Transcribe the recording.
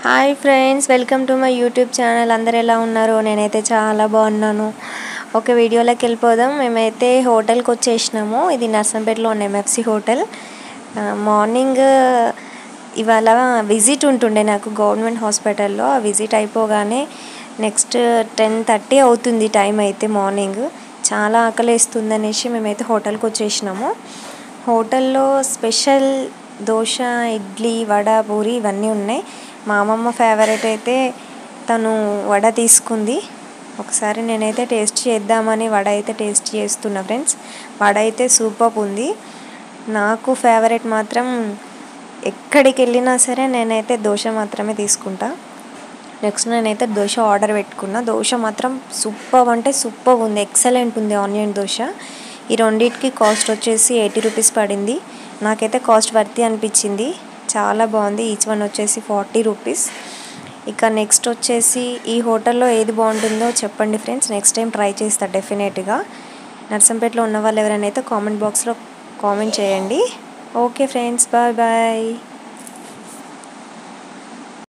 Hi friends, welcome to my YouTube channel. అందరు ఎలా ఉన్నారు? నేనైతే చాలా బాగున్నాను. ఒక వీడియోలోకి వెళ్ళిపోదాం. మేమైతే హోటల్కి వచ్చేసినాము. ఇది నర్సంపేటలో ఉన్న ఎంఎఫ్సి హోటల్. మార్నింగ్ ఇవాళ విజిట్ ఉంటుండే నాకు గవర్నమెంట్ హాస్పిటల్లో. ఆ విజిట్ అయిపోగానే నెక్స్ట్ 10:30 అవుతుంది టైం అయితే. మార్నింగ్ చాలా ఆకలిస్తుంది అనేసి మేమైతే హోటల్కి వచ్చేసినాము. హోటల్లో స్పెషల్ దోశ, ఇడ్లీ, వడ, పూరి ఇవన్నీ ఉన్నాయి. మా అమ్మమ్మ ఫేవరెట్ అయితే తను వడ తీసుకుంది. ఒకసారి నేనైతే టేస్ట్ చేద్దామని వడ అయితే టేస్ట్ చేస్తున్నా ఫ్రెండ్స్. వడ అయితే సూపర్ ఉంది. నాకు ఫేవరెట్ మాత్రం ఎక్కడికి వెళ్ళినా సరే నేనైతే దోశ మాత్రమే తీసుకుంటా. నెక్స్ట్ నేనైతే దోశ ఆర్డర్ పెట్టుకున్నా. దోశ మాత్రం సూపర్ అంటే సూపర్ ఉంది, ఎక్సలెంట్ ఉంది ఆనియన్ దోశ. ఈ రెండింటికి కాస్ట్ వచ్చేసి 80 రూపీస్ పడింది. నాకైతే కాస్ట్ వర్తి అనిపించింది, చాలా బాగుంది. ఈచ్ వన్ వచ్చేసి 40 రూపీస్. ఇక నెక్స్ట్ వచ్చేసి ఈ హోటల్లో ఏది బాగుంటుందో చెప్పండి ఫ్రెండ్స్. నెక్స్ట్ టైం ట్రై చేస్తా డెఫినెట్గా. నర్సంపేటలో ఉన్న వాళ్ళు ఎవరైనా అయితే కామెంట్ బాక్స్లో కామెంట్ చేయండి. Okay friends, bye bye.